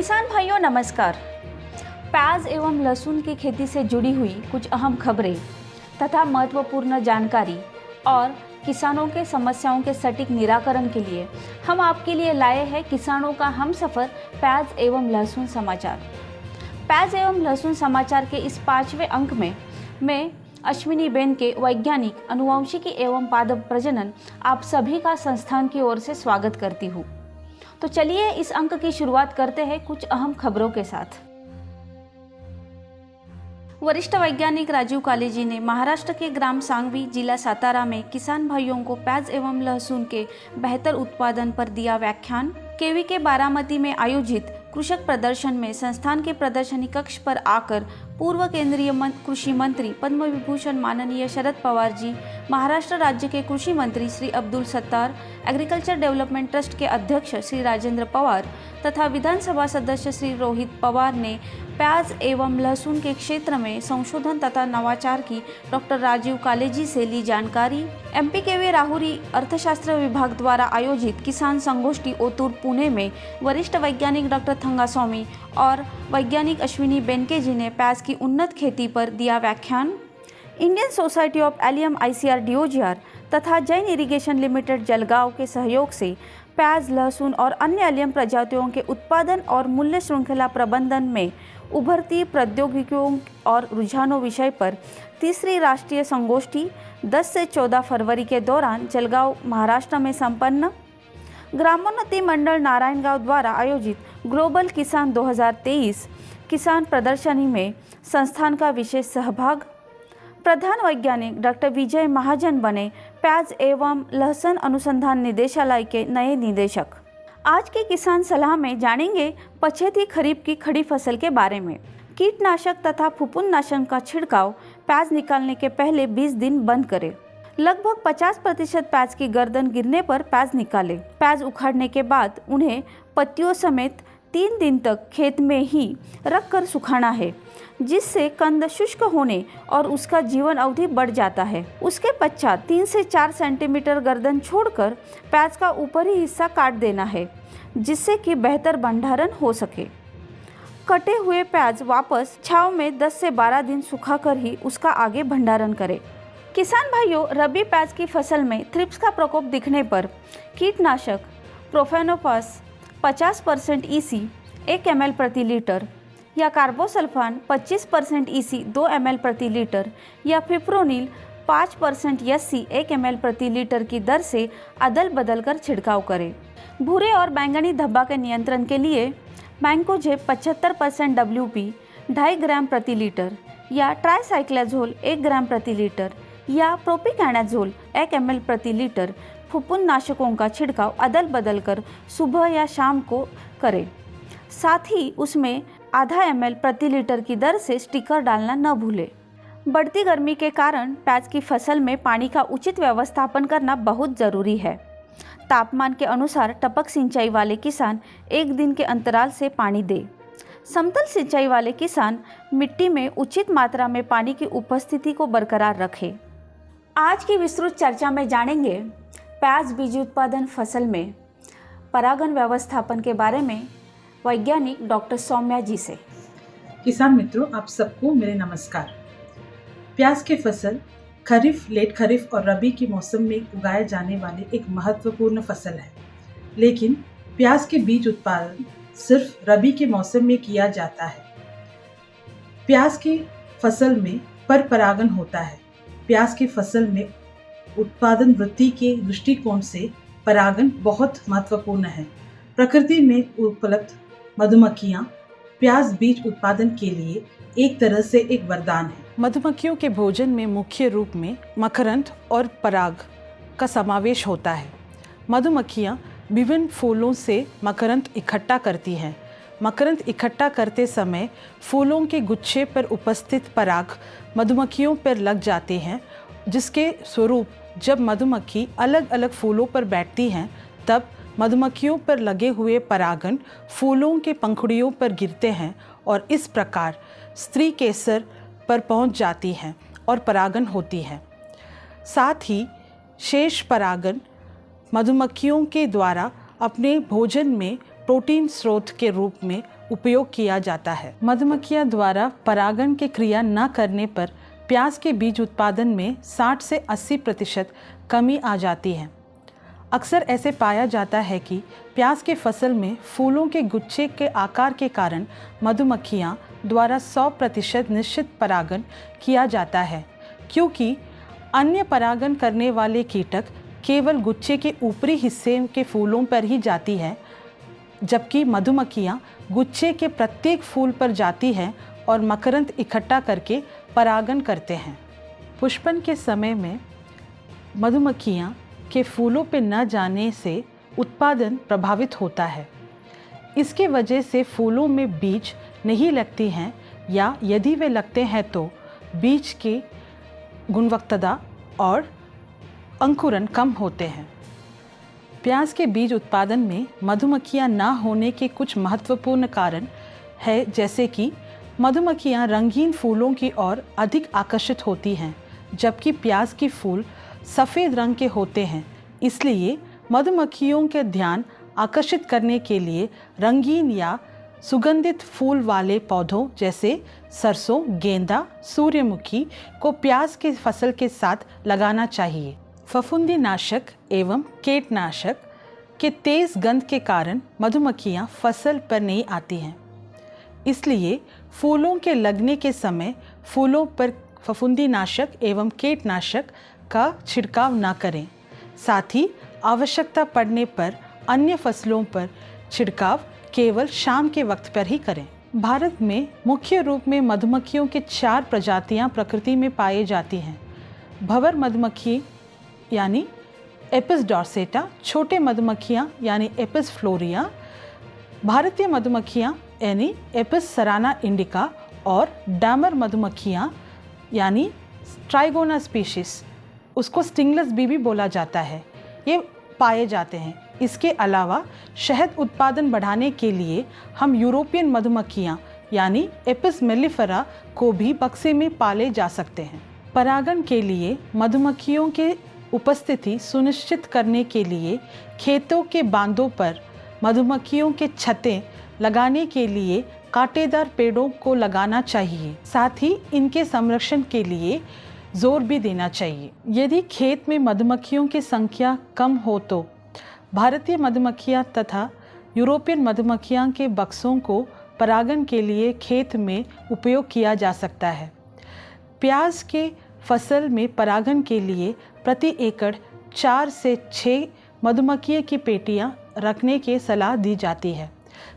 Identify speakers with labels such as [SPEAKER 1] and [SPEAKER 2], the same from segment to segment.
[SPEAKER 1] किसान भाइयों नमस्कार। प्याज एवं लहसुन की खेती से जुड़ी हुई कुछ अहम खबरें तथा महत्वपूर्ण जानकारी और किसानों के समस्याओं के सटीक निराकरण के लिए हम आपके लिए लाए हैं किसानों का हमसफर प्याज एवं लहसुन समाचार। प्याज एवं लहसुन समाचार के इस 5वें अंक में मैं अश्विनी बेन के वैज्ञानिक अनुवांशिकी एवं पादप प्रजनन आप सभी का संस्थान की ओर से स्वागत करती हूँ। तो चलिए इस अंक की शुरुआत करते हैं कुछ अहम खबरों के साथ। वरिष्ठ वैज्ञानिक राजीव कालेजी ने महाराष्ट्र के ग्राम सांगवी जिला सातारा में किसान भाइयों को प्याज एवं लहसुन के बेहतर उत्पादन पर दिया व्याख्यान। केवी के बारामती में आयोजित कृषक प्रदर्शन में संस्थान के प्रदर्शनी कक्ष पर आकर पूर्व केंद्रीय कृषि मंत्री पद्म विभूषण माननीय शरद पवार जी, महाराष्ट्र राज्य के कृषि मंत्री Shri Abdul Sattar, agriculture development trust के अध्यक्ष श्री राजेंद्र पवार तथा विधानसभा सदस्य श्री रोहित पवार ने प्याज एवं लहसुन के क्षेत्र में संशोधन तथा नवाचार की डॉक्टर राजीव कालेजी से ली जानकारी। एमपी केवी राहुरी अर्थशास्त्र विभाग द्वारा आयोजित किसान संगोष्ठी ओतूर पुणे में वरिष्ठ वैज्ञानिक डॉक्टर थंगास्वामी और वैज्ञानिक अश्विनी बेनके जी ने प्याज की उन्नत खेती पर दिया व्याख्यान। Indian society of allium ICR DOGR तथा जैन इरिगेशन लिमिटेड जलगांव के सहयोग से प्याज, लहसुन और अन्य एलियम प्रजातियों के उत्पादन और मूल्य श्रृंखला प्रबंधन में उभरती प्रौद्योगिकियों और रुझानों विषय पर तीसरी राष्ट्रीय संगोष्ठी 10 से 14 फरवरी के दौरान जलगांव महाराष्ट्र में संपन्न। ग्रामोन्नति मंडल नारायणगांव द्वारा आयोजित ग्लोबल किसान 2023 किसान प्रदर्शनी में संस्थान का विशेष सहभाग। प्रधान वैज्ञानिक डॉक्टर विजय महाजन बने प्याज एवं लहसुन अनुसंधान निदेशालय के नए निदेशक। आज के किसान सलाह में जानेंगे पछेती खरीफ की खड़ी फसल के बारे में। कीटनाशक तथा फफूंदनाशक का छिड़काव प्याज निकालने के पहले 20 दिन बंद करें। लगभग 50% प्याज की गर्दन गिरने पर प्याज निकालें। प्याज उखाड़ने के बाद उन्हें पत्तियों समेत 3 दिन तक खेत में ही रख कर सुखाना है, जिससे कंद शुष्क होने और उसका जीवन अवधि बढ़ जाता है। उसके पश्चात 3 से 4 सेंटीमीटर गर्दन छोड़कर प्याज का ऊपरी हिस्सा काट देना है, जिससे कि बेहतर भंडारण हो सके। कटे हुए प्याज वापस छांव में 10 से 12 दिन सुखाकर ही उसका आगे भंडारण करें। किसान भाइयों, रबी प्याज की फसल में थ्रिप्स का प्रकोप दिखने पर कीटनाशक प्रोफेनोफास 50% EC 1 ml प्रति लीटर या कार्बोसल्फान 25% EC 2 ml प्रति लीटर या फिप्रोनिल 5% SC 1 ml प्रति लीटर की दर से अदल बदल कर छिड़काव करें। भूरे और बैंगनी धब्बा के नियंत्रण के लिए मैंकोजेब 75% WP 2.5 ग्राम प्रति लीटर या ट्राइसाइक्लाजोल 1 ग्राम प्रति लीटर या प्रोपिकैनाजोल 1 ml प्रति लीटर फफूंदनाशकों का छिड़काव अदल बदल कर सुबह या शाम को करें। साथ ही उसमें आधा ml प्रति लीटर की दर से स्टिकर डालना न भूलें। बढ़ती गर्मी के कारण प्याज की फसल में पानी का उचित व्यवस्थापन करना बहुत ज़रूरी है। तापमान के अनुसार टपक सिंचाई वाले किसान 1 दिन के अंतराल से पानी दें। समतल सिंचाई वाले किसान मिट्टी में उचित मात्रा में पानी की उपस्थिति को बरकरार रखें। आज की विस्तृत चर्चा में जानेंगे प्याज बीज उत्पादन फसल में परागण व्यवस्थापन के बारे में वैज्ञानिक डॉक्टर सौम्या जी से।
[SPEAKER 2] किसान मित्रों, आप सबको मेरे नमस्कार। प्याज की फसल खरीफ, लेट खरीफ और रबी के मौसम में उगाए जाने वाली एक महत्वपूर्ण फसल है, लेकिन प्याज के बीज उत्पादन सिर्फ रबी के मौसम में किया जाता है। प्याज की फसल में पर परागण होता है। प्याज की फसल में उत्पादन वृद्धि के दृष्टिकोण से परागण बहुत महत्वपूर्ण है। प्रकृति में उपलब्ध मधुमक्खियां प्याज बीज उत्पादन के लिए एक तरह से एक वरदान है।
[SPEAKER 3] मधुमक्खियों के भोजन में मुख्य रूप में मकरंद और पराग का समावेश होता है। मधुमक्खियां विभिन्न फूलों से मकरंद इकट्ठा करती हैं। मकरंद इकट्ठा करते समय फूलों के गुच्छे पर उपस्थित पराग मधुमक्खियों पर लग जाते हैं, जिसके स्वरूप जब मधुमक्खी अलग अलग फूलों पर बैठती हैं तब मधुमक्खियों पर लगे हुए परागण फूलों के पंखुड़ियों पर गिरते हैं और इस प्रकार स्त्री केसर पर पहुंच जाती हैं और परागण होती है। साथ ही शेष परागण मधुमक्खियों के द्वारा अपने भोजन में प्रोटीन स्रोत के रूप में उपयोग किया जाता है। मधुमक्खियां द्वारा परागण की क्रिया न करने पर प्याज के बीज उत्पादन में 60 से 80% कमी आ जाती है। अक्सर ऐसे पाया जाता है कि प्याज के फसल में फूलों के गुच्छे के आकार के कारण मधुमक्खियां द्वारा 100% निश्चित परागण किया जाता है, क्योंकि अन्य परागण करने वाले कीटक केवल गुच्छे के ऊपरी हिस्से के फूलों पर ही जाती है, जबकि मधुमक्खियां गुच्छे के प्रत्येक फूल पर जाती हैं और मकरंद इकट्ठा करके परागण करते हैं। पुष्पन के समय में मधुमक्खियां के फूलों पर न जाने से उत्पादन प्रभावित होता है। इसके वजह से फूलों में बीज नहीं लगती हैं, या यदि वे लगते हैं तो बीज की गुणवत्ता और अंकुरन कम होते हैं। प्याज के बीज उत्पादन में मधुमक्खियां ना होने के कुछ महत्वपूर्ण कारण है, जैसे कि मधुमक्खियां रंगीन फूलों की ओर अधिक आकर्षित होती हैं, जबकि प्याज के फूल सफ़ेद रंग के होते हैं। इसलिए मधुमक्खियों के ध्यान आकर्षित करने के लिए रंगीन या सुगंधित फूल वाले पौधों जैसे सरसों, गेंदा, सूर्यमुखी को प्याज के फसल के साथ लगाना चाहिए। फफूंदीनाशक एवं कीटनाशक के तेज़ गंध के कारण मधुमक्खियां फसल पर नहीं आती हैं। इसलिए फूलों के लगने के समय फूलों पर फफूंदीनाशक एवं कीटनाशक का छिड़काव न करें। साथ ही आवश्यकता पड़ने पर अन्य फसलों पर छिड़काव केवल शाम के वक्त पर ही करें। भारत में मुख्य रूप में मधुमक्खियों के 4 प्रजातियां प्रकृति में पाई जाती हैं। भंवर मधुमक्खी यानी एपिस डॉर्सेटा, छोटे मधुमक्खियां यानी एपिस फ्लोरिया, भारतीय मधुमक्खियां यानी एपिस सराना इंडिका और डामर मधुमक्खियां यानी ट्राइगोना स्पीशीज, उसको स्टिंगलेस बी भी बोला जाता है, ये पाए जाते हैं। इसके अलावा शहद उत्पादन बढ़ाने के लिए हम यूरोपियन मधुमक्खियां यानी एपिस मेलिफेरा को भी बक्से में पाले जा सकते हैं। परागण के लिए मधुमक्खियों के उपस्थिति सुनिश्चित करने के लिए खेतों के बांधों पर मधुमक्खियों के छत्ते लगाने के लिए कांटेदार पेड़ों को लगाना चाहिए। साथ ही इनके संरक्षण के लिए जोर भी देना चाहिए। यदि खेत में मधुमक्खियों की संख्या कम हो तो भारतीय मधुमक्खियां तथा यूरोपियन मधुमक्खियां के बक्सों को परागण के लिए खेत में उपयोग किया जा सकता है। प्याज के फसल में परागण के लिए प्रति एकड़ 4 से 6 मधुमक्खी की पेटियां रखने की सलाह दी जाती है।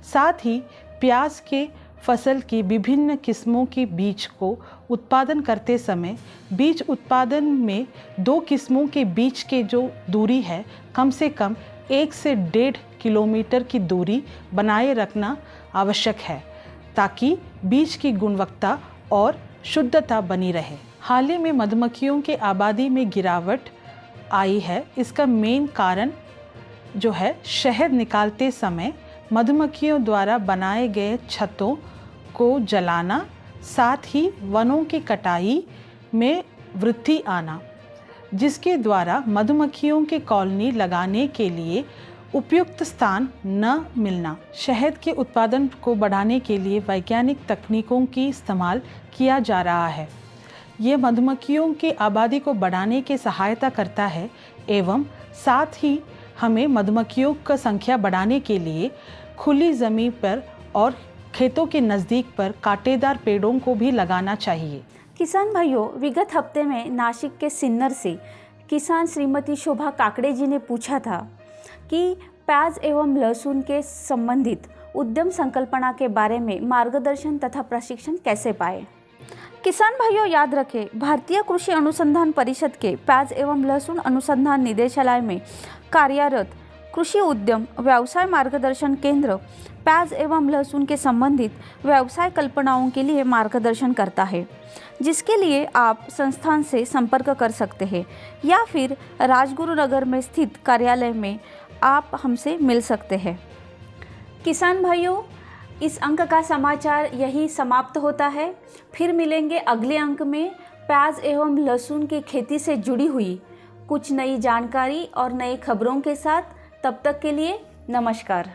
[SPEAKER 3] साथ ही प्याज के फसल की विभिन्न किस्मों के बीज को उत्पादन करते समय बीज उत्पादन में 2 किस्मों के बीच के जो दूरी है कम से कम 1 से 1.5 किलोमीटर की दूरी बनाए रखना आवश्यक है, ताकि बीज की गुणवत्ता और शुद्धता बनी रहे। हाल ही में मधुमक्खियों के आबादी में गिरावट आई है। इसका मेन कारण जो है शहद निकालते समय मधुमक्खियों द्वारा बनाए गए छत्तों को जलाना, साथ ही वनों की कटाई में वृद्धि आना, जिसके द्वारा मधुमक्खियों की कॉलोनी लगाने के लिए उपयुक्त स्थान न मिलना। शहद के उत्पादन को बढ़ाने के लिए वैज्ञानिक तकनीकों की इस्तेमाल किया जा रहा है। ये मधुमक्खियों की आबादी को बढ़ाने की सहायता करता है एवं साथ ही हमें मधुमक्खियों का संख्या बढ़ाने के लिए खुली ज़मीन पर और खेतों के नज़दीक पर कांटेदार पेड़ों को भी लगाना चाहिए।
[SPEAKER 1] किसान भाइयों, विगत हफ्ते में नासिक के सिन्नर से किसान श्रीमती शोभा काकड़े जी ने पूछा था कि प्याज एवं लहसुन के संबंधित उद्यम संकल्पना के बारे में मार्गदर्शन तथा प्रशिक्षण कैसे पाए। किसान भाइयों, याद रखें, भारतीय कृषि अनुसंधान परिषद के प्याज एवं लहसुन अनुसंधान निदेशालय में कार्यरत कृषि उद्यम व्यवसाय मार्गदर्शन केंद्र प्याज एवं लहसुन के संबंधित व्यवसाय कल्पनाओं के लिए मार्गदर्शन करता है, जिसके लिए आप संस्थान से संपर्क कर सकते हैं या फिर राजगुरुनगर में स्थित कार्यालय में आप हमसे मिल सकते हैं। किसान भाइयों, इस अंक का समाचार यही समाप्त होता है। फिर मिलेंगे अगले अंक में प्याज एवं लहसुन की खेती से जुड़ी हुई कुछ नई जानकारी और नई खबरों के साथ। तब तक के लिए नमस्कार।